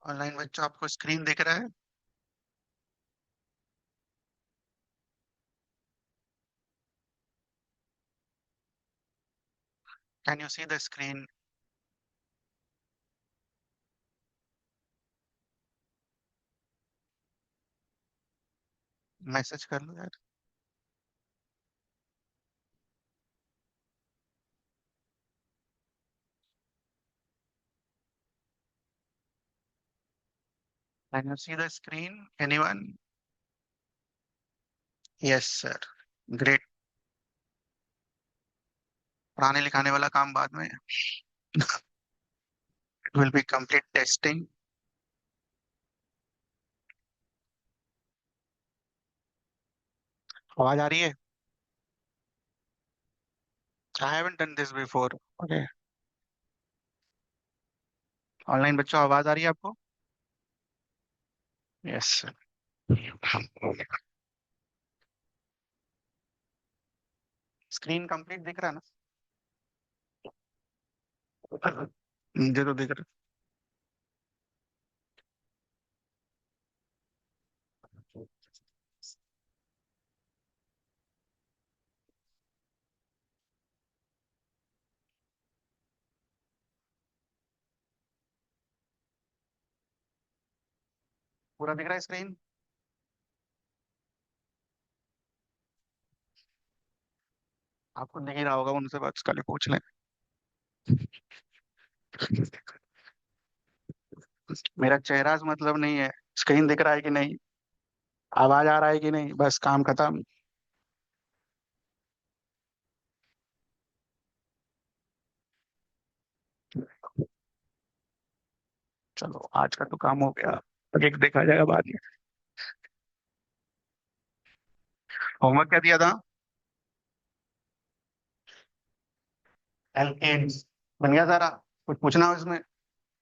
Online बच्चों आपको screen दिख रहा है? Can you see the screen? Message कर लो यार। Can you see the screen? Anyone? Yes sir. Great. पढ़ाने लिखाने वाला काम बाद में। It will be complete testing. आवाज आ रही है? I haven't done this before. Okay. Online बच्चों आवाज आ रही है आपको? Yes sir. स्क्रीन कंप्लीट दिख रहा है ना? मुझे तो दिख रहा है। पूरा दिख रहा है स्क्रीन? आपको दिख ही रहा होगा, उनसे बात खाली पूछ लें। मेरा चेहरा से मतलब नहीं है, स्क्रीन दिख रहा है कि नहीं, आवाज आ रहा है कि नहीं, बस काम खत्म। चलो आज का तो काम हो गया, एक देखा जाएगा बाद में। होमवर्क क्या दिया था? एल्केन्स। बन गया सारा? कुछ पूछना हो इसमें?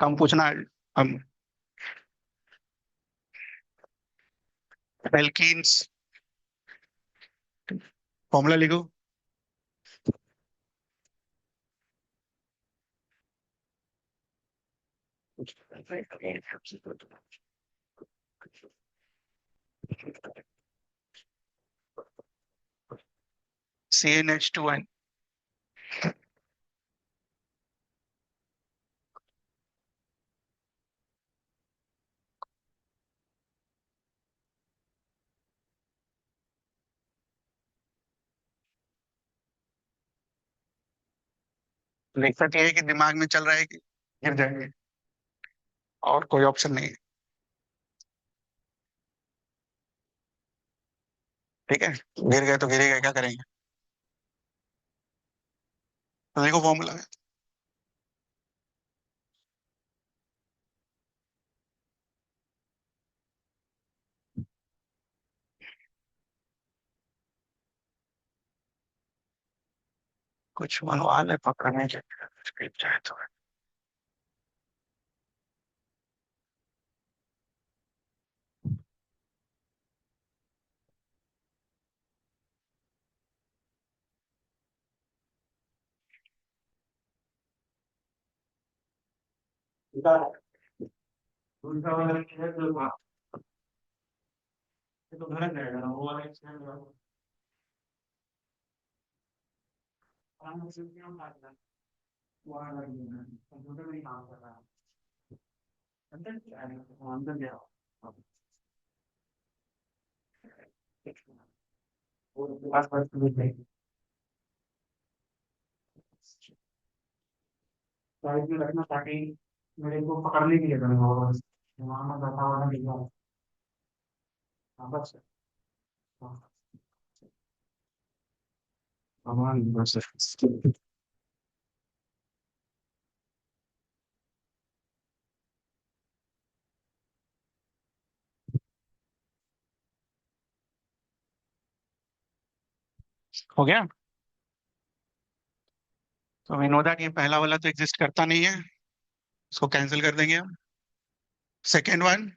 कम पूछना है। हम एल्कीन्स फॉर्मूला लिखो। CnH2n। दिक्कत ये है कि दिमाग में चल रहा है कि गिर जाएंगे, और कोई ऑप्शन नहीं है। ठीक है, गिर गए तो गिर गए, क्या करेंगे? तो देखो फॉर्मूला है। कुछ मनवाल है पकड़ने के, स्क्रिप्ट चाहे तो। उनका वाला है जो ये तो घर जाएगा ना, वो वाला एक्सटेंड करो। काम से क्यों बात कर? वो वाला ही है, कंप्यूटर में ही काम कर रहा है। अंदर क्या है? वो अंदर गया। अब वो पास पास में नहीं। साइड में रखना ताकि मेरे को पकड़ने के लिए करना होगा, बस वहां मैं बैठा हुआ नहीं हूँ। हाँ बस। हाँ, सामान बस। हो गया। तो वी नो दैट ये पहला वाला तो एग्जिस्ट करता नहीं है, इसको कैंसिल कर देंगे हम। Second one,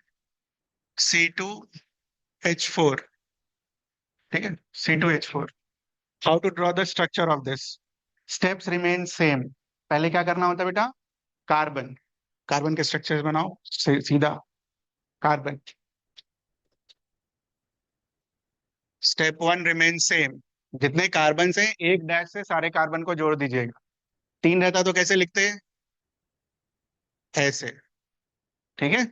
C2H4। ठीक है, C2H4। How to draw the structure of this? Steps remain same. पहले क्या करना होता है बेटा? कार्बन। कार्बन के स्ट्रक्चर बनाओ सीधा। Carbon, step one remain same. जितने कार्बन से एक डैश से सारे कार्बन को जोड़ दीजिएगा। तीन रहता तो कैसे लिखते हैं? ऐसे। ठीक है।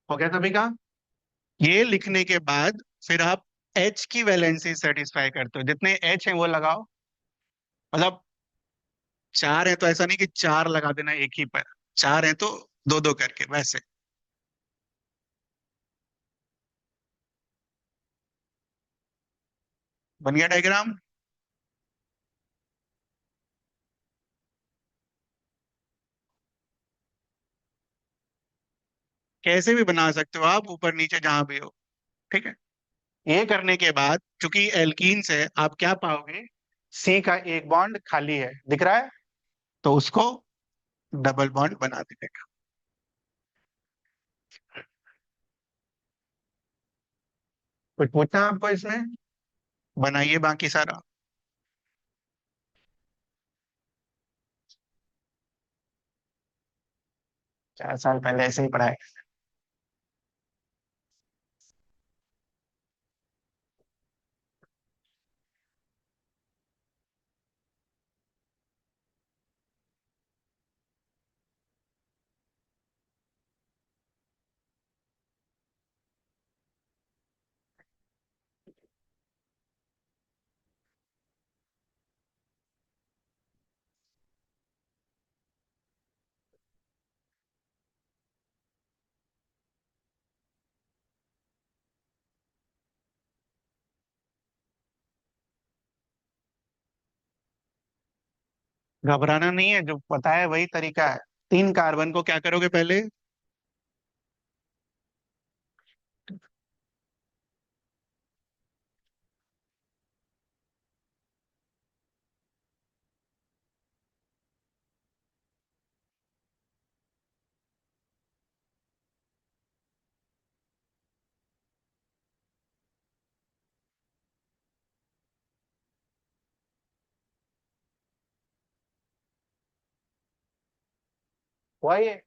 हो गया सभी का? ये लिखने के बाद फिर आप H की वैलेंसी सेटिस्फाई करते हो, जितने H हैं वो लगाओ। मतलब चार है तो ऐसा नहीं कि चार लगा देना एक ही पर, चार है तो दो दो करके वैसे। बन गया डायग्राम? कैसे भी बना सकते हो आप, ऊपर नीचे जहां भी हो। ठीक है। ये करने के बाद चूंकि एल्कीन्स है, आप क्या पाओगे? सी का एक बॉन्ड खाली है, दिख रहा है? तो उसको डबल बॉन्ड बना देगा। कुछ पूछना है आपको इसमें? बनाइए बाकी सारा। 4 साल पहले ऐसे ही पढ़ाए। घबराना नहीं है, जो पता है वही तरीका है। तीन कार्बन को क्या करोगे पहले? वही है।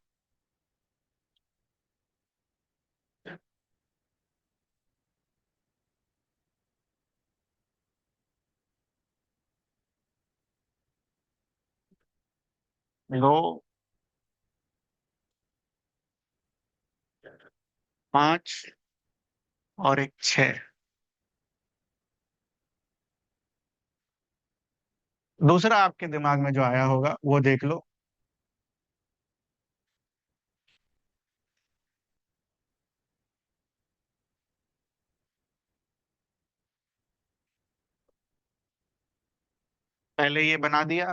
लो, 5 और एक 6। दूसरा आपके दिमाग में जो आया होगा वो देख लो। पहले ये बना दिया,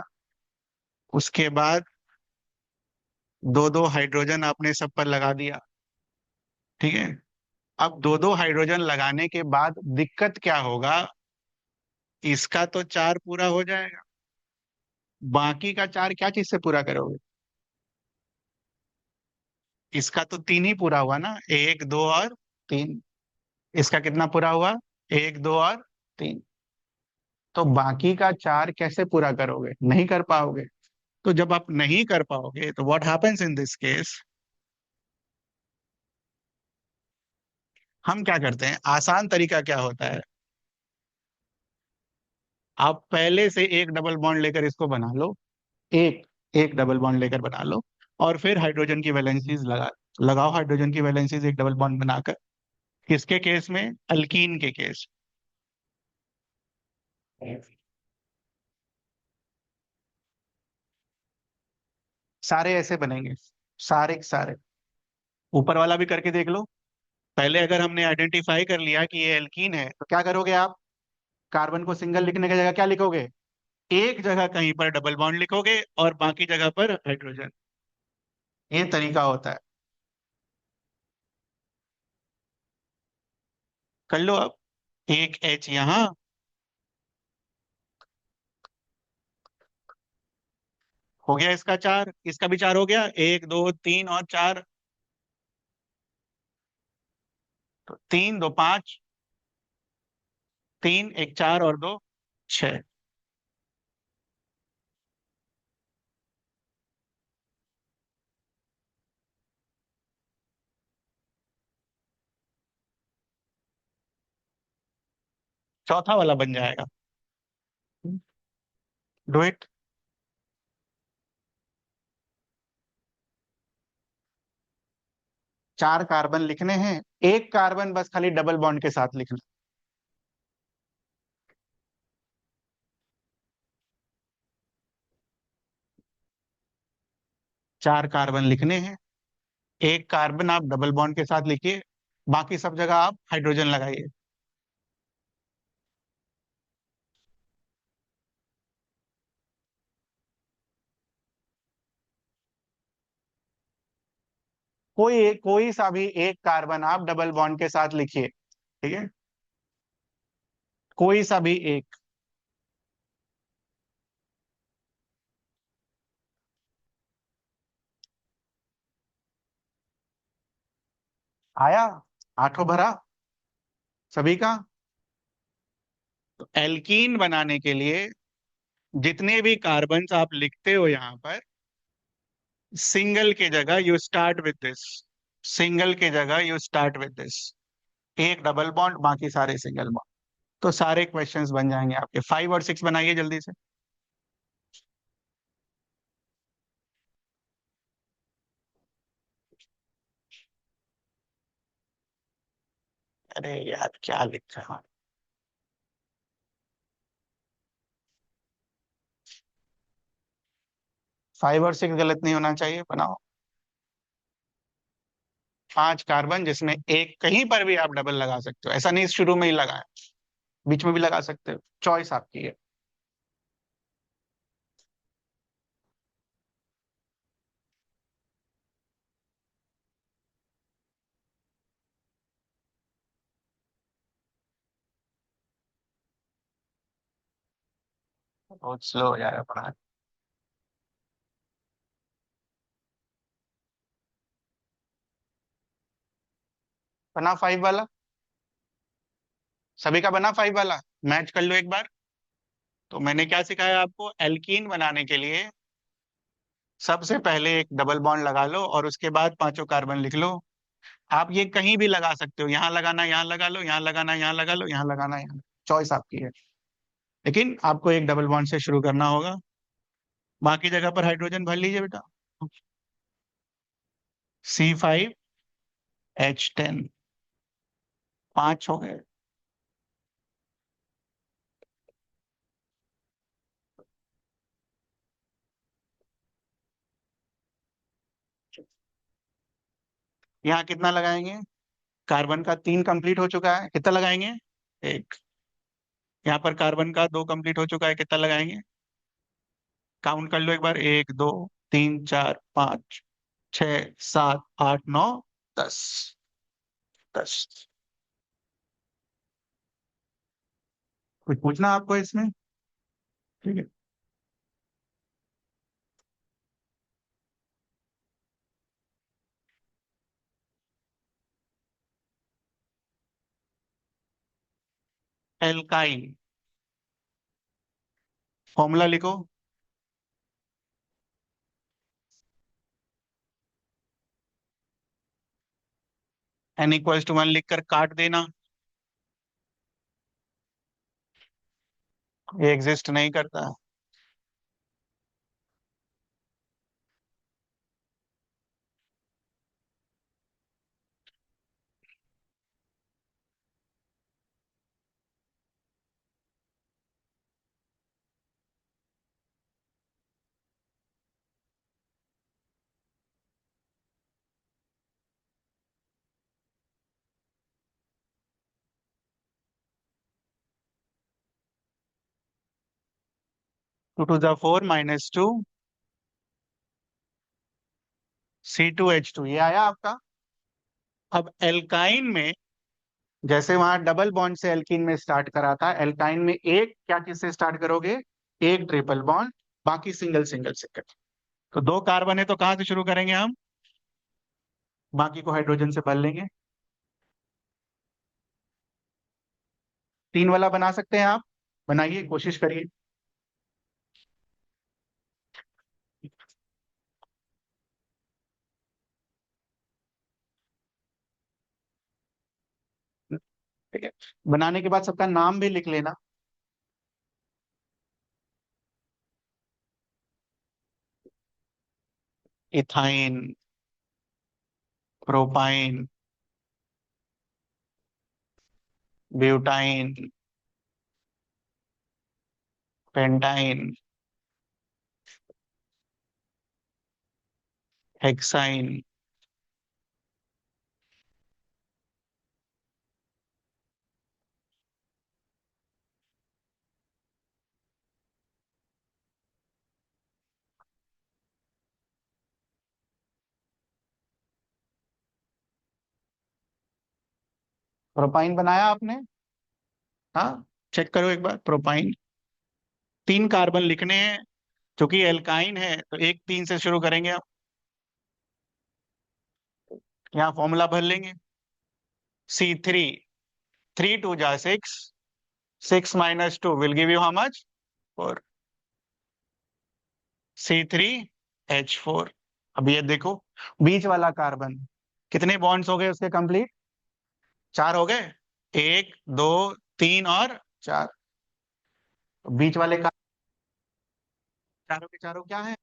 उसके बाद दो दो हाइड्रोजन आपने सब पर लगा दिया। ठीक है। अब दो दो हाइड्रोजन लगाने के बाद दिक्कत क्या होगा? इसका तो चार पूरा हो जाएगा, बाकी का चार क्या चीज से पूरा करोगे? इसका तो तीन ही पूरा हुआ ना, एक दो और तीन। इसका कितना पूरा हुआ? एक दो और तीन। तो बाकी का चार कैसे पूरा करोगे? नहीं कर पाओगे। तो जब आप नहीं कर पाओगे तो what happens in this case? हम क्या करते हैं, आसान तरीका क्या होता है, आप पहले से एक डबल बॉन्ड लेकर इसको बना लो। एक एक डबल बॉन्ड लेकर बना लो, और फिर हाइड्रोजन की वैलेंसीज लगाओ हाइड्रोजन की वैलेंसीज एक डबल बॉन्ड बनाकर। किसके केस में? अल्कीन के केस। सारे ऐसे बनेंगे, सारे के सारे। ऊपर वाला भी करके देख लो। पहले अगर हमने आइडेंटिफाई कर लिया कि ये एल्कीन है तो क्या करोगे आप? कार्बन को सिंगल लिखने की जगह क्या लिखोगे? एक जगह कहीं पर डबल बॉन्ड लिखोगे और बाकी जगह पर हाइड्रोजन। ये तरीका होता है। कर लो अब। एक H यहाँ, हो गया इसका 4, इसका भी 4 हो गया, 1 2 3 और 4, तो 3 2 5, 3 1 4 और 2 6। चौथा वाला बन जाएगा। Do it. 4 कार्बन लिखने हैं, एक कार्बन बस खाली डबल बॉन्ड के साथ लिखना। 4 कार्बन लिखने हैं, एक कार्बन आप डबल बॉन्ड के साथ लिखिए, बाकी सब जगह आप हाइड्रोजन लगाइए। कोई सा भी एक कार्बन आप डबल बॉन्ड के साथ लिखिए, ठीक है, कोई सा भी एक। आया, आठों भरा सभी का। तो एल्कीन बनाने के लिए जितने भी कार्बन्स आप लिखते हो यहां पर, सिंगल के जगह you start with this, single के जगह यू स्टार्ट विद दिस, एक डबल बॉन्ड बाकी सारे सिंगल बॉन्ड। तो सारे क्वेश्चंस बन जाएंगे आपके। 5 और 6 बनाइए जल्दी से। अरे यार क्या लिखा है। 5 और 6 गलत नहीं होना चाहिए, बनाओ। 5 कार्बन जिसमें एक कहीं पर भी आप डबल लगा सकते हो, ऐसा नहीं शुरू में ही लगाए, बीच में भी लगा सकते हो, चॉइस आपकी है। बहुत स्लो हो जा रहा है पढ़ाई। बना 5 वाला, सभी का बना 5 वाला। मैच कर लो एक बार। तो मैंने क्या सिखाया आपको, एल्कीन बनाने के लिए सबसे पहले एक डबल बॉन्ड लगा लो और उसके बाद 5 कार्बन लिख लो। आप ये कहीं भी लगा सकते हो, यहाँ लगाना यहाँ लगा लो, यहाँ लगाना यहाँ लगा लो, यहाँ लगाना यहाँ, चॉइस आपकी है। लेकिन आपको एक डबल बॉन्ड से शुरू करना होगा, बाकी जगह पर हाइड्रोजन भर लीजिए बेटा। C5H10, 5 हो गए। यहाँ कितना लगाएंगे, कार्बन का 3 कंप्लीट हो चुका है, कितना लगाएंगे, एक। यहाँ पर कार्बन का 2 कंप्लीट हो चुका है, कितना लगाएंगे, काउंट कर लो एक बार, 1 2 3 4 5 6 7 8 9 10, 10। कुछ पूछना आपको इसमें, ठीक है। एल्काइन, फॉर्मूला लिखो। N = 1 लिखकर काट देना, ये एग्जिस्ट नहीं करता। 2 to the 4 -2 C2H2, ये आया आपका। अब एल्काइन में जैसे वहां डबल बॉन्ड से एल्कीन में स्टार्ट करा था, एल्काइन में एक क्या चीज से स्टार्ट करोगे, एक ट्रिपल बॉन्ड, बाकी सिंगल सिंगल से कर। तो 2 कार्बन है तो कहाँ से शुरू करेंगे हम? बाकी को हाइड्रोजन से भर लेंगे। 3 वाला बना सकते हैं आप, बनाइए, कोशिश करिए। ठीक है, बनाने के बाद सबका नाम भी लिख लेना। Ethyne, propyne, butyne, pentyne, hexyne. Propyne बनाया आपने? हाँ, चेक करो एक बार प्रोपाइन। 3 कार्बन लिखने हैं, क्योंकि एल्काइन है तो 1 3 से शुरू करेंगे आप। यहाँ फॉर्मूला भर लेंगे। C3, 3 2 6, 6 - 2 will give you how much? 4। C3H4। अब ये देखो, बीच वाला कार्बन, कितने बॉन्ड्स हो गए उसके कंप्लीट? 4 हो गए। 1 2 3 और 4। बीच वाले का चारों के चारों क्या है?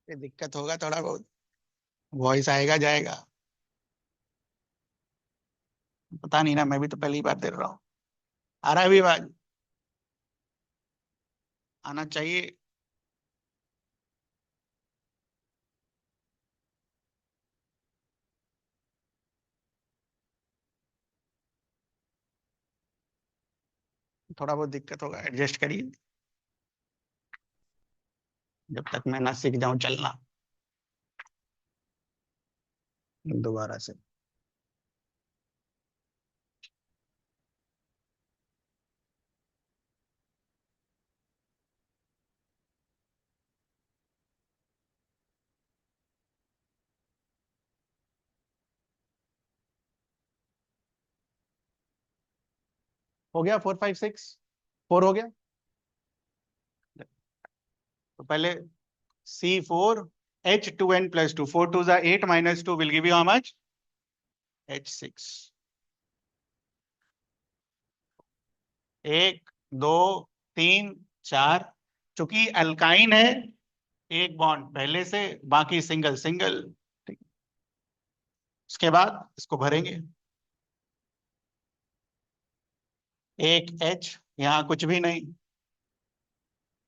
ये दिक्कत होगा थोड़ा बहुत, वॉइस आएगा जाएगा। पता नहीं ना, मैं भी तो पहली बार दे रहा हूँ। आ रहा है अभी आवाज? आना चाहिए। थोड़ा बहुत दिक्कत होगा, एडजस्ट करिए जब तक मैं ना सीख जाऊं चलना दोबारा से। हो गया 4 5 6, 4 हो गया। तो पहले C4H2n+2, 4 2 8 -2 will give you how much? H6। 1 2 3 4, चूंकि अल्काइन है, एक बॉन्ड पहले से, बाकी सिंगल सिंगल। ठीक। उसके बाद इसको भरेंगे। 1 H, यहाँ कुछ भी नहीं,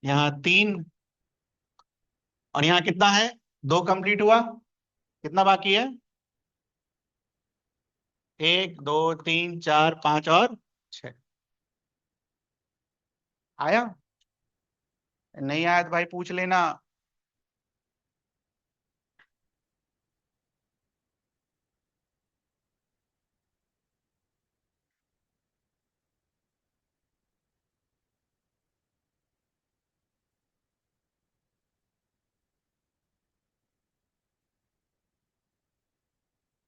यहाँ 3, और यहाँ कितना है? 2 कंप्लीट हुआ, कितना बाकी है? 1 2 3 4 5 और 6। आया? नहीं आया तो भाई पूछ लेना।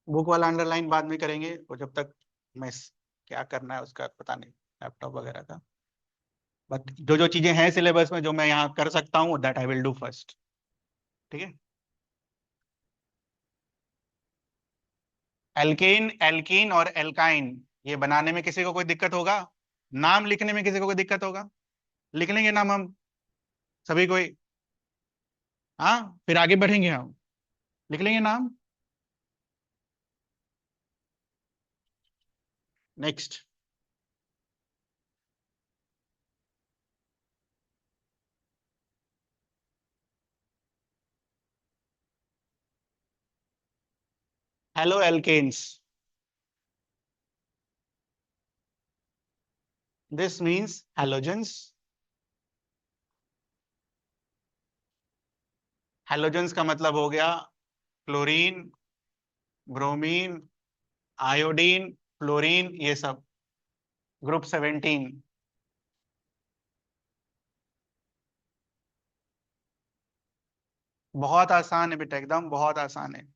बुक वाला अंडरलाइन बाद में करेंगे, वो जब तक मैं क्या करना है उसका पता नहीं, लैपटॉप वगैरह का। बट जो जो चीजें हैं सिलेबस में जो मैं यहाँ कर सकता हूँ, that I will do first. ठीक है। एल्केन, एल्कीन और एल्काइन, ये बनाने में किसी को कोई दिक्कत होगा? नाम लिखने में किसी को कोई दिक्कत होगा? लिख लेंगे नाम हम सभी कोई। हाँ, फिर आगे बढ़ेंगे हम, लिख लेंगे नाम। Next. Haloalkanes, this means halogens. Halogens का मतलब हो गया क्लोरीन, ब्रोमीन, आयोडीन, फ्लोरीन, ये सब, ग्रुप 17। बहुत आसान है बेटा, एकदम बहुत आसान है।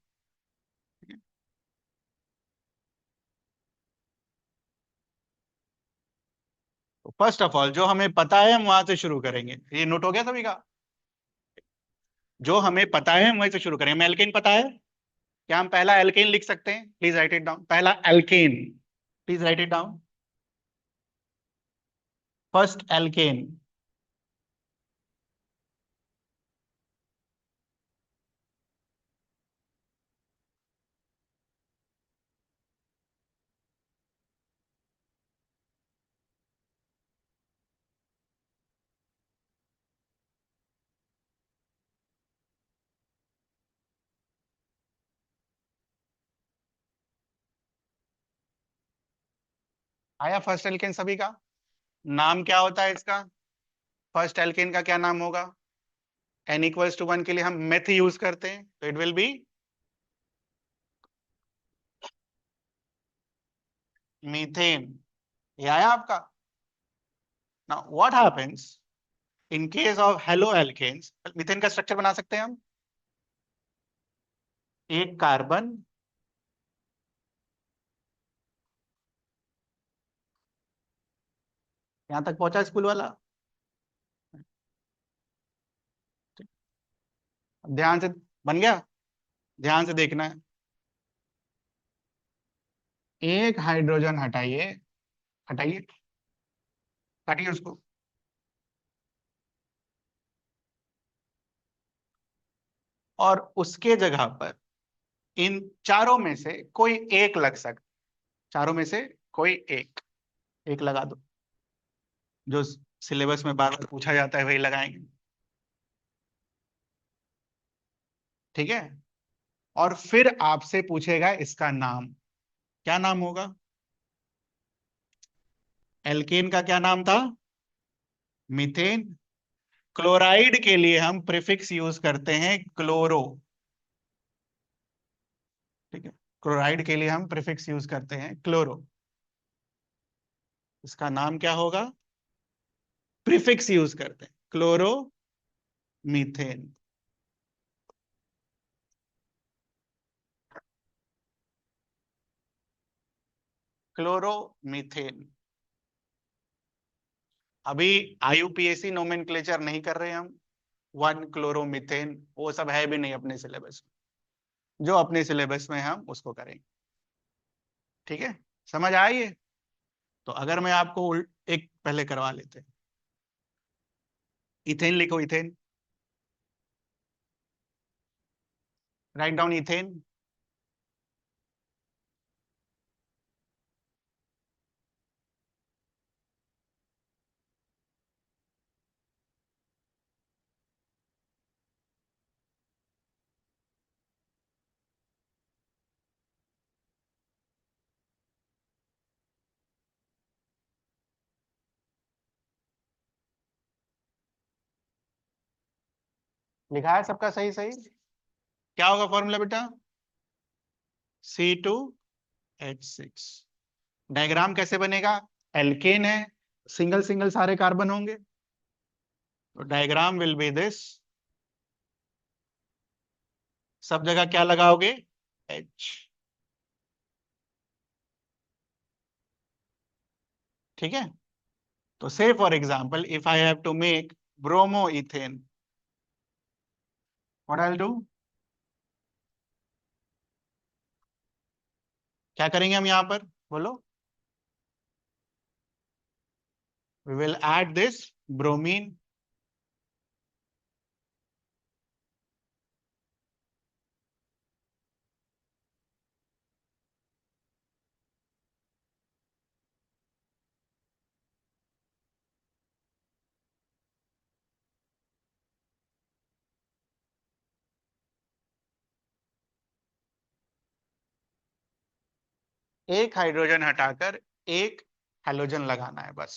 फर्स्ट ऑफ ऑल जो हमें पता है हम वहां से शुरू करेंगे, ये नोट हो गया सभी का? जो हमें पता है हम वहीं से शुरू करेंगे। हमें एल्केन पता है, क्या हम पहला एल्केन लिख सकते हैं? प्लीज राइट इट डाउन, पहला alkane, please write it down. First alkane. आया फर्स्ट एल्केन सभी का? नाम क्या होता है इसका? फर्स्ट एल्केन का क्या नाम होगा? n = 1 के लिए हम मेथ यूज करते हैं, तो इट विल बी मीथेन। ये आया आपका? Now what happens in case of haloalkanes? Methane का स्ट्रक्चर बना सकते हैं हम। एक कार्बन, यहां तक पहुंचा स्कूल वाला? ध्यान से, बन गया? ध्यान से देखना है। एक हाइड्रोजन हटाइए, हटाइए, काटिए उसको। और उसके जगह पर इन चारों में से कोई एक लग सकता, चारों में से कोई एक, एक लगा दो। जो सिलेबस में बार बार पूछा जाता है वही लगाएंगे, ठीक है? और फिर आपसे पूछेगा इसका नाम, क्या नाम होगा? एल्केन का क्या नाम था? मीथेन। क्लोराइड के लिए हम प्रीफिक्स यूज करते हैं क्लोरो, ठीक है? क्लोराइड के लिए हम प्रीफिक्स यूज करते हैं क्लोरो। इसका नाम क्या होगा? प्रीफिक्स यूज करते हैं क्लोरो मीथेन। Chloro methane. अभी आईयूपीएसी नोमेनक्लेचर नहीं कर रहे हम, 1 क्लोरोमीथेन वो सब है भी नहीं अपने सिलेबस में। जो अपने सिलेबस में हम उसको करेंगे, ठीक है? समझ आई है? तो अगर मैं आपको एक पहले करवा लेते हैं, इथेन लिखो, इथेन, राइट डाउन इथेन। लिखा है सबका सही सही? क्या होगा फॉर्मूला बेटा? C2H6। डायग्राम कैसे बनेगा? एल्केन है, सिंगल सिंगल सारे कार्बन होंगे, तो डायग्राम विल बी दिस। सब जगह क्या लगाओगे? H, ठीक है? तो से for example if I have to make bromoethane, what I will do? क्या करेंगे हम यहाँ पर, बोलो। We will add this bromine, एक हाइड्रोजन हटाकर एक हेलोजन लगाना है बस।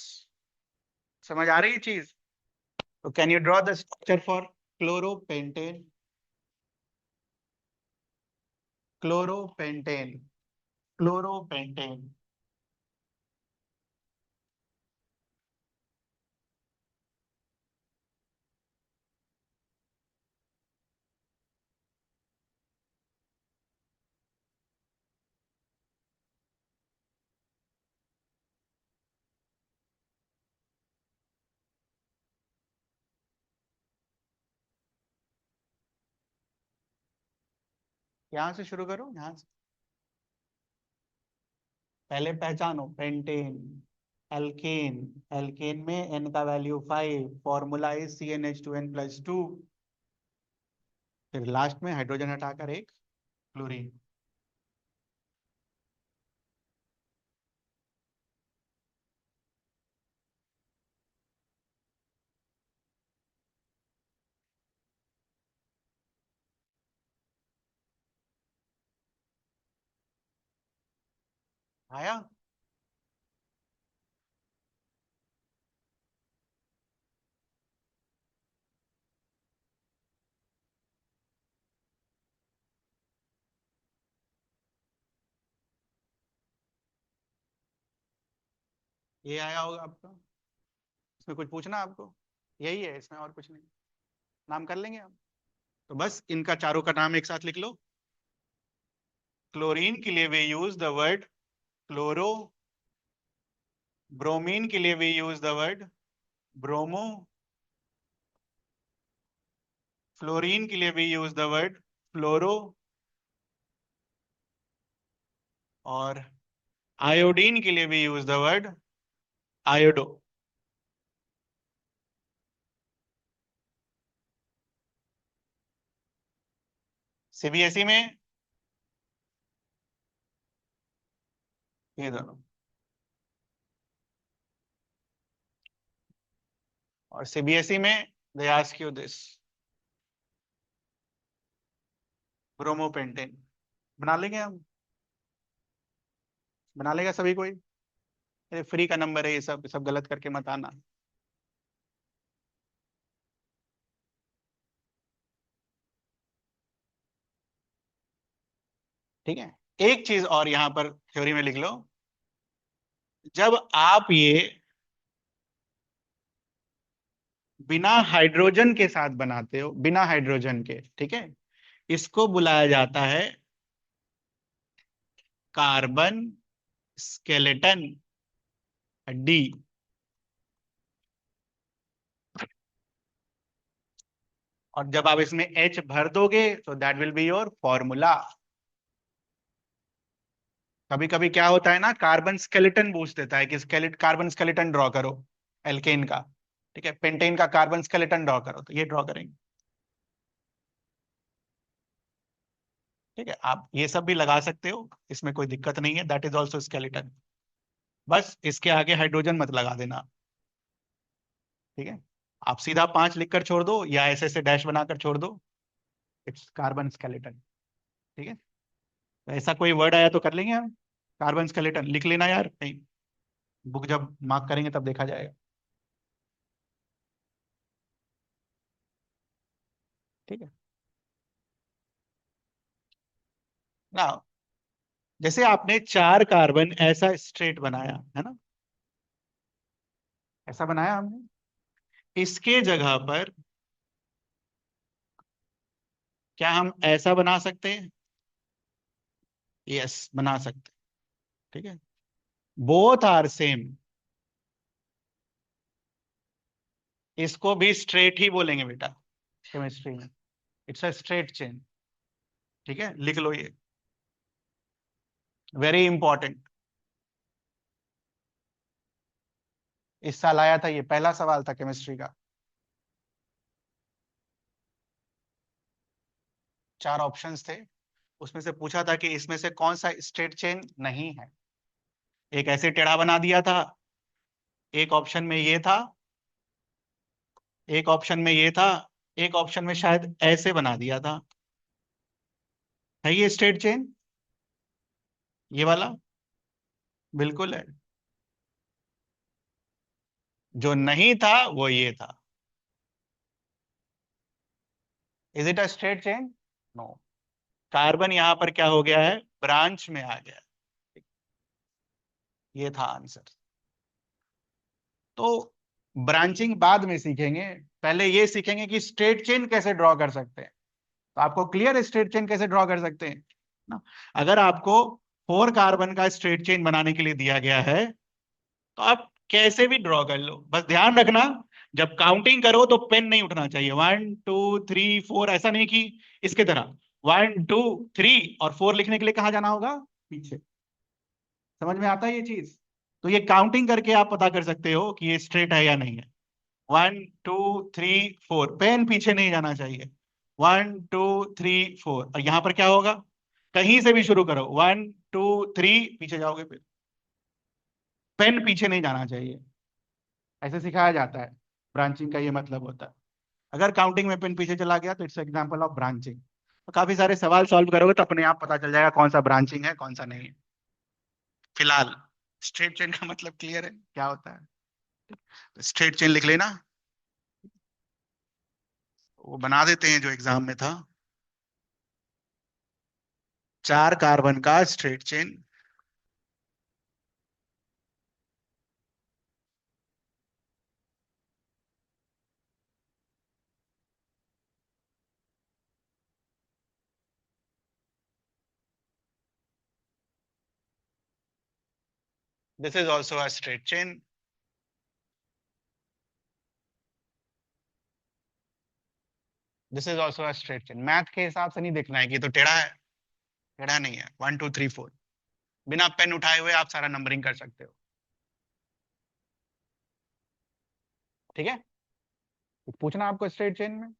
समझ आ रही है चीज? तो can you draw the structure for chloropentane? Chloropentane, chloropentane. यहां से शुरू करो, यहां से पहले पहचानो पेंटेन, एल्केन। एल्केन में एन का वैल्यू 5, फॉर्मूला इज CnH2n+2। फिर लास्ट में हाइड्रोजन हटाकर एक क्लोरीन। आया? ये आया होगा आपका? इसमें कुछ पूछना आपको? यही है, इसमें और कुछ नहीं। नाम कर लेंगे हम। तो बस इनका चारों का नाम एक साथ लिख लो। क्लोरीन के लिए we use the word chloro, bromine के लिए we use the word bromo, fluorine के लिए we use the word fluoro, और आयोडीन के लिए we use the word iodo. CBSE में ये दोनों, और सीबीएसई में they ask you this bromopentane. बना लेंगे हम? बना लेगा सभी कोई? अरे फ्री का नंबर है, ये सब सब गलत करके मत आना। ठीक है। एक चीज और यहां पर थ्योरी में लिख लो। जब आप ये बिना हाइड्रोजन के साथ बनाते हो, बिना हाइड्रोजन के, ठीक है, इसको बुलाया जाता है कार्बन स्केलेटन, डी। और जब आप इसमें H भर दोगे तो that will be your formula. कभी कभी क्या होता है ना, कार्बन स्केलेटन पूछ देता है कि कार्बन स्केलेटन ड्रॉ करो एल्केन का। ठीक है, पेंटेन का कार्बन स्केलेटन ड्रॉ करो, तो ये ड्रॉ करेंगे। ठीक है, आप ये सब भी लगा सकते हो, इसमें कोई दिक्कत नहीं है, दैट इज ऑल्सो स्केलेटन। बस इसके आगे हाइड्रोजन मत लगा देना। ठीक है, आप सीधा 5 लिखकर छोड़ दो या ऐसे डैश बनाकर छोड़ दो, इट्स कार्बन स्केलेटन। ठीक है, तो ऐसा कोई वर्ड आया तो कर लेंगे हम। कार्बन स्केलेटन लिख लेना यार, नहीं बुक जब मार्क करेंगे तब देखा जाएगा। ठीक है ना, जैसे आपने 4 कार्बन ऐसा स्ट्रेट बनाया है ना, ऐसा बनाया हमने, इसके जगह पर क्या हम ऐसा बना सकते हैं? यस, बना सकते हैं। ठीक है, बोथ आर सेम, इसको भी स्ट्रेट ही बोलेंगे बेटा केमिस्ट्री में। It's a straight chain. ठीक है, लिख लो ये। वेरी इंपॉर्टेंट, इस साल आया था, ये पहला सवाल था केमिस्ट्री का। 4 ऑप्शंस थे, उसमें से पूछा था कि इसमें से कौन सा स्ट्रेट चेन नहीं है। एक ऐसे टेढ़ा बना दिया था, एक ऑप्शन में ये था, एक ऑप्शन में ये था, एक ऑप्शन में शायद ऐसे बना दिया था। है ये स्ट्रेट चेन, ये वाला? बिल्कुल है। जो नहीं था वो ये था। Is it a straight chain? No. Carbon यहां पर क्या हो गया है, ब्रांच में आ गया। ये था आंसर। तो ब्रांचिंग बाद में सीखेंगे, पहले ये सीखेंगे कि स्ट्रेट चेन कैसे ड्रॉ कर सकते हैं। तो आपको क्लियर है स्ट्रेट चेन कैसे ड्रॉ कर सकते हैं ना? अगर आपको 4 कार्बन का स्ट्रेट चेन बनाने के लिए दिया गया है, तो आप कैसे भी ड्रॉ कर लो, बस ध्यान रखना जब काउंटिंग करो तो पेन नहीं उठना चाहिए। 1 2 3 4, ऐसा नहीं कि इसके तरह 1 2 3 और 4 लिखने के लिए कहाँ जाना होगा, पीछे। समझ में आता है ये चीज? तो ये काउंटिंग करके आप पता कर सकते हो कि ये स्ट्रेट है या नहीं है। 1 2 3 4, पेन पीछे नहीं जाना चाहिए। 1 2 3 4, और यहां पर क्या होगा, कहीं से भी शुरू करो, 1 2 3 पीछे जाओगे, पेन पीछे नहीं जाना चाहिए। ऐसे सिखाया जाता है, ब्रांचिंग का ये मतलब होता है। अगर काउंटिंग में पेन पीछे चला गया तो इट्स एग्जांपल ऑफ ब्रांचिंग। तो काफी सारे सवाल सॉल्व करोगे तो अपने आप पता चल जाएगा कौन सा ब्रांचिंग है कौन सा नहीं है। फिलहाल स्ट्रेट चेन का मतलब क्लियर है क्या होता है? तो स्ट्रेट चेन लिख लेना, वो बना देते हैं जो एग्जाम में था। 4 कार्बन का straight chain. This is also a straight chain. This is also a straight chain. Math के हिसाब से नहीं देखना है कि ये तो टेढ़ा है, टेढ़ा नहीं है। 1 2 3 4, बिना पेन उठाए हुए आप सारा नंबरिंग कर सकते हो। ठीक है, कुछ पूछना आपको स्ट्रेट चेन में?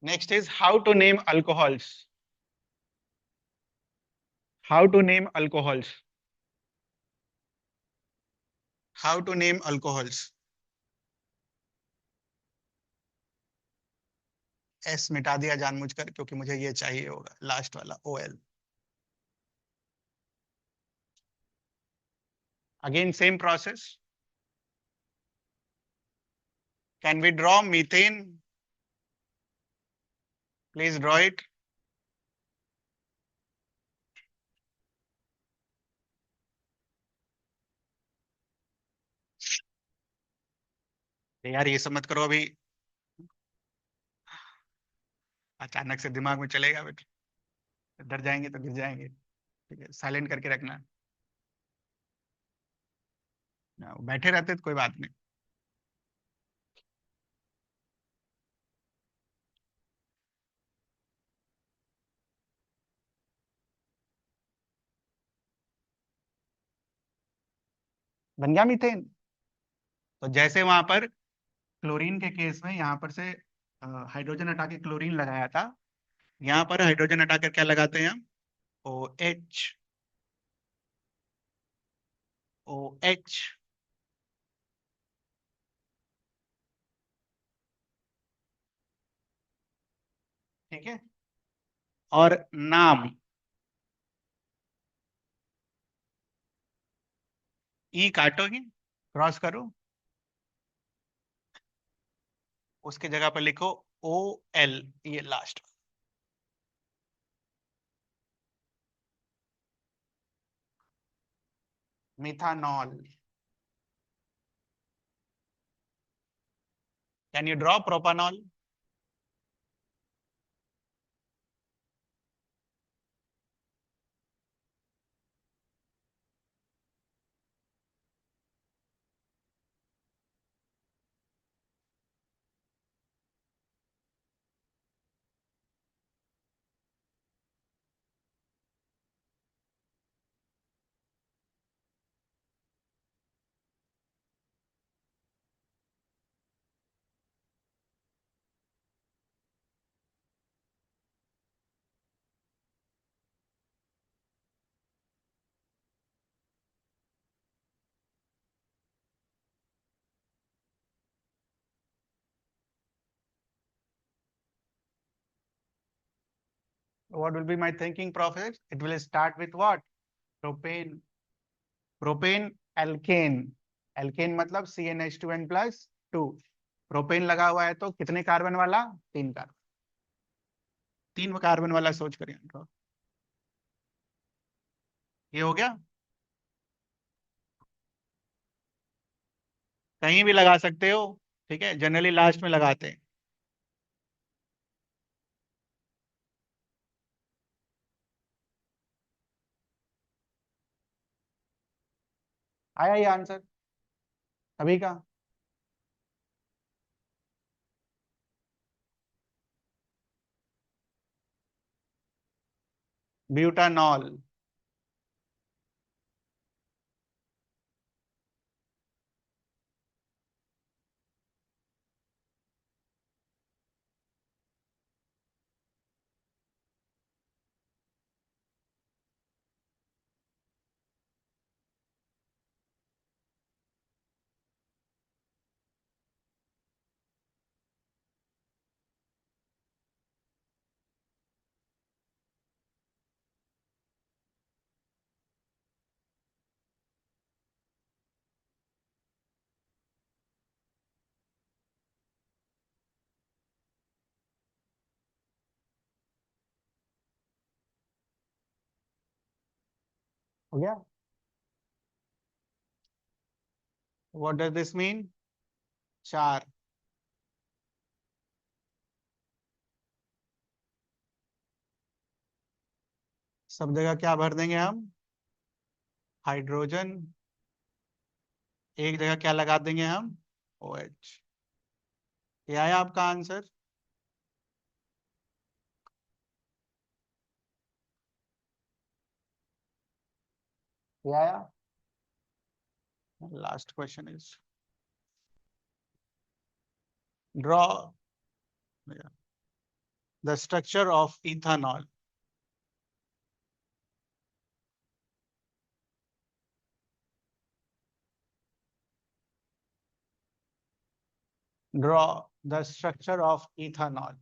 Next is how to name alcohols. How to name alcohols. How to name alcohols. S मिटा दिया जानबूझकर क्योंकि मुझे ये चाहिए होगा लास्ट वाला OL। Again same process. Can we draw methane? Please draw it. यार ये सब मत करो अभी, अचानक से दिमाग में चलेगा बेटा, डर जाएंगे तो गिर जाएंगे। ठीक है, साइलेंट करके रखना। बैठे रहते तो कोई बात नहीं। बन गया मीथेन। तो जैसे वहां पर क्लोरीन के केस में यहाँ पर से हाइड्रोजन हटा के क्लोरीन लगाया था, यहाँ पर हाइड्रोजन हटाकर क्या लगाते हैं हम, OH। OH। ठीक है, और नाम ई काटोगे, क्रॉस करो, उसके जगह पर लिखो OL, ये last. Methanol. Can you draw propanol? what will be my thinking process? It will start with what? Propane. Propane alkane. Alkane मतलब CnH2n plus 2. प्रोपेन लगा हुआ है तो कितने कार्बन वाला? 3 कार्बन। 3 कार्बन वाला सोच करिए। ये हो गया। कहीं भी लगा सकते हो, ठीक है, जनरली लास्ट में लगाते हैं। आया ये आंसर अभी का? ब्यूटानॉल। हो गया। What does this mean? 4। सब जगह क्या भर देंगे हम? हाइड्रोजन। एक जगह क्या लगा देंगे हम? OH। ये आया आपका आंसर। ये आया। Last question is draw the structure of ethanol. Draw the structure of ethanol.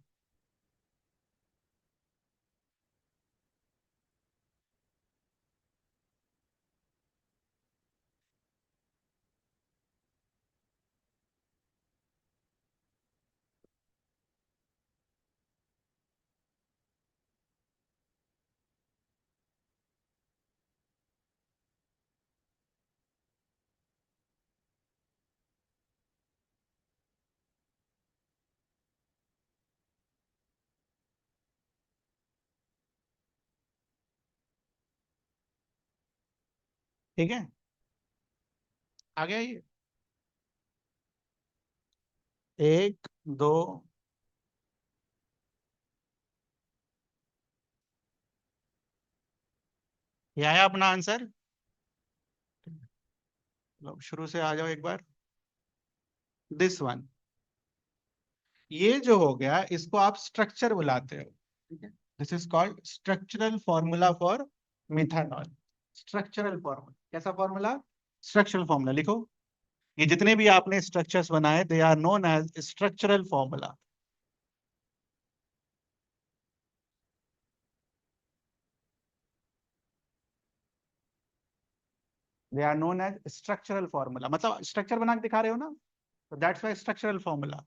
ठीक है, आ गया ये। 1 2। ये आया अपना आंसर। लो, शुरू से आ जाओ एक बार। This one. ये जो हो गया इसको आप स्ट्रक्चर बुलाते हो, ठीक है। This is called structural formula for methanol. Structural formula कैसा फॉर्मूला? स्ट्रक्चरल फॉर्मूला लिखो। ये जितने भी आपने स्ट्रक्चर्स बनाए they are known as structural formula. They are known as structural formula, मतलब स्ट्रक्चर बना के दिखा रहे हो ना, तो दैट्स वाई स्ट्रक्चरल फॉर्मूला।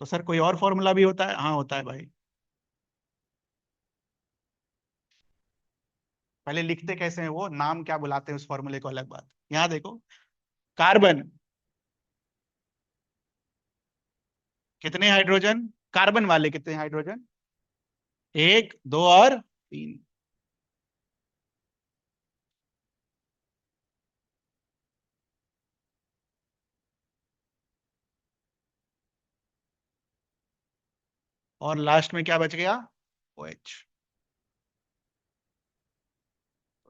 तो सर कोई और फॉर्मूला भी होता है? हाँ होता है भाई। पहले लिखते कैसे हैं, वो नाम क्या बुलाते हैं उस फॉर्मूले को, अलग बात। यहाँ देखो, कार्बन कितने हाइड्रोजन? कार्बन वाले कितने हाइड्रोजन? 1 2 और 3। और लास्ट में क्या बच गया? OH।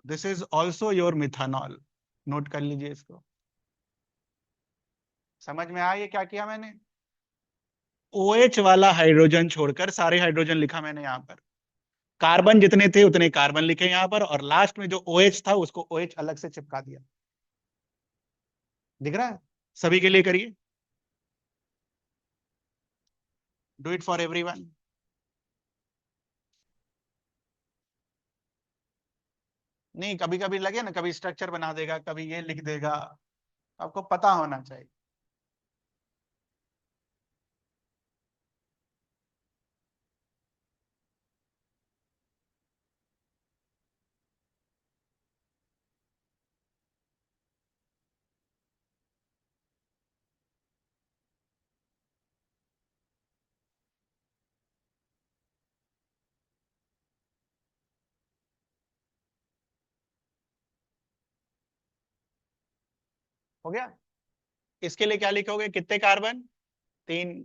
This is also your methanol. Note कर लीजिए इसको। समझ में आया ये क्या किया मैंने? OH वाला हाइड्रोजन छोड़कर सारे हाइड्रोजन लिखा मैंने यहाँ पर। कार्बन जितने थे उतने कार्बन लिखे यहाँ पर, और लास्ट में जो OH था उसको OH अलग से चिपका दिया। दिख रहा है? सभी के लिए करिए। Do it for everyone. नहीं, कभी कभी लगे ना, कभी स्ट्रक्चर बना देगा, कभी ये लिख देगा, आपको पता होना चाहिए। हो गया। इसके लिए क्या लिखोगे, कितने कार्बन, 3।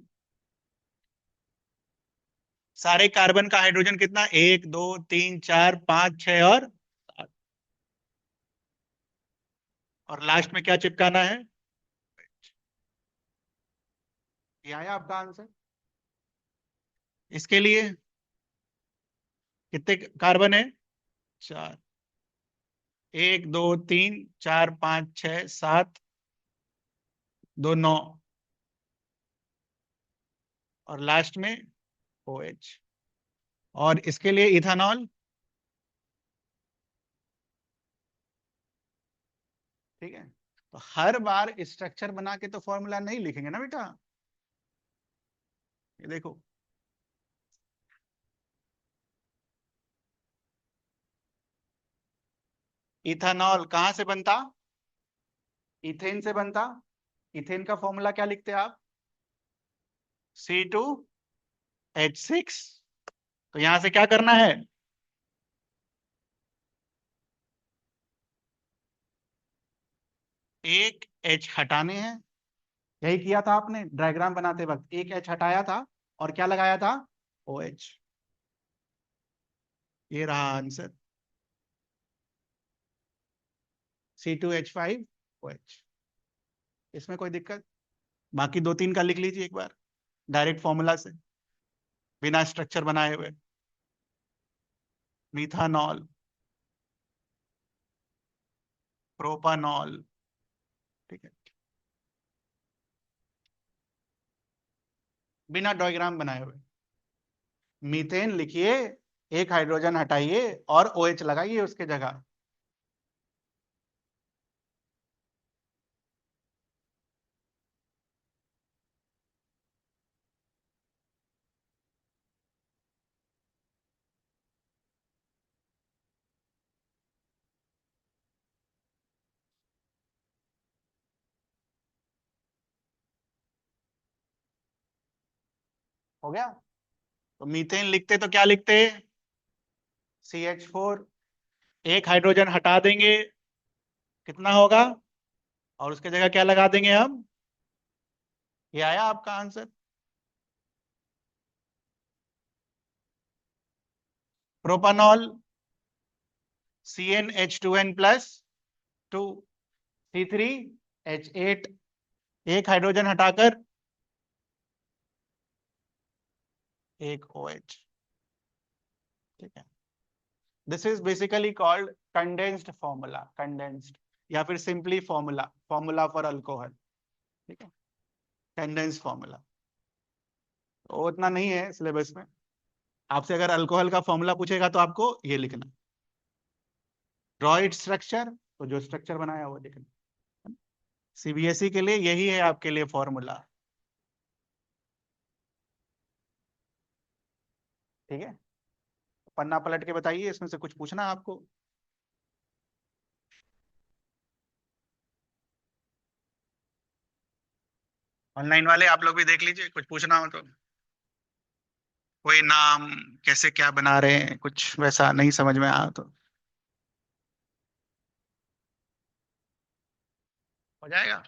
सारे कार्बन का हाइड्रोजन कितना, 1 2 3 4 5 6 और 7। और लास्ट में क्या चिपकाना है। ये आया आपका आंसर। इसके लिए कितने कार्बन है, 4। 1 2 3 4 5 6 7, 2 9, और लास्ट में OH। और इसके लिए इथानॉल, ठीक है। तो हर बार स्ट्रक्चर बना के तो फॉर्मूला नहीं लिखेंगे ना बेटा। ये देखो, इथानॉल कहां से बनता, इथेन से बनता। इथेन का फॉर्मूला क्या लिखते हैं आप, C2H6। तो यहां से क्या करना है, एक H हटाने हैं। यही किया था आपने डायग्राम बनाते वक्त, एक H हटाया था और क्या लगाया था, OH। ये रहा आंसर, C2H5OH। इसमें कोई दिक्कत, बाकी 2 3 का लिख लीजिए एक बार डायरेक्ट फॉर्मूला से, बिना स्ट्रक्चर बनाए हुए। मिथानॉल, प्रोपानॉल, ठीक है, बिना डायग्राम बनाए हुए। मीथेन लिखिए, एक हाइड्रोजन हटाइए और OH लगाइए उसके जगह। हो गया। तो मीथेन लिखते तो क्या लिखते, CH4। एक हाइड्रोजन हटा देंगे, कितना होगा, और उसके जगह क्या लगा देंगे हम। ये आया आपका आंसर। प्रोपानॉल, CnH2n+2, C3H8। एक हाइड्रोजन हटाकर एक OH, ठीक है। This is basically called condensed formula, condensed, या फिर simply formula, formula for alcohol, ठीक है, कंडेंस्ड फॉर्मूला। तो उतना नहीं है सिलेबस में। आपसे अगर अल्कोहल का फॉर्मूला पूछेगा तो आपको ये लिखना, ड्रॉ इट स्ट्रक्चर, तो जो स्ट्रक्चर बनाया वो लिखना। CBSE के लिए यही है आपके लिए फॉर्मूला, ठीक है। पन्ना पलट के बताइए, इसमें से कुछ पूछना है आपको। ऑनलाइन वाले आप लोग भी देख लीजिए, कुछ पूछना हो तो। कोई नाम, कैसे क्या बना रहे हैं, कुछ वैसा नहीं समझ में आया तो हो जाएगा।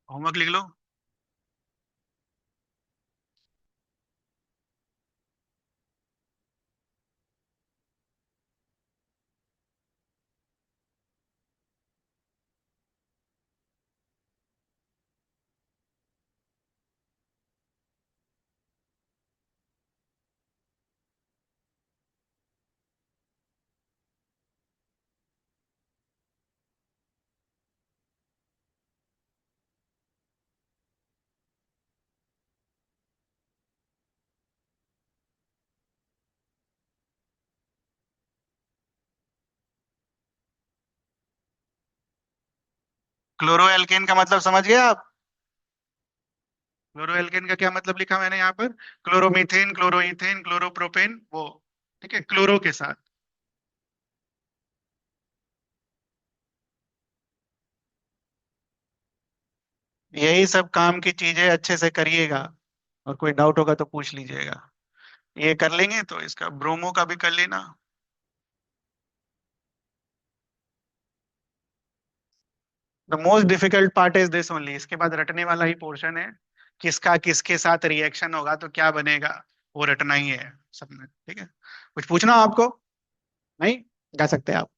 होमवर्क लिख लो। क्लोरोएल्केन का मतलब समझ गए आप? क्लोरोएल्केन का क्या मतलब लिखा मैंने यहाँ पर? क्लोरोमीथेन, क्लोरोईथेन, क्लोरोप्रोपेन, वो। ठीक है, क्लोरो के साथ। यही सब काम की चीजें अच्छे से करिएगा, और कोई डाउट होगा तो पूछ लीजिएगा। ये कर लेंगे तो इसका ब्रोमो का भी कर लेना। The most difficult part is this only, इसके बाद रटने वाला ही पोर्शन है। किसका किसके साथ रिएक्शन होगा तो क्या बनेगा, वो रटना ही है सब में। ठीक है, कुछ पूछना हो आपको? नहीं, जा सकते हैं आप।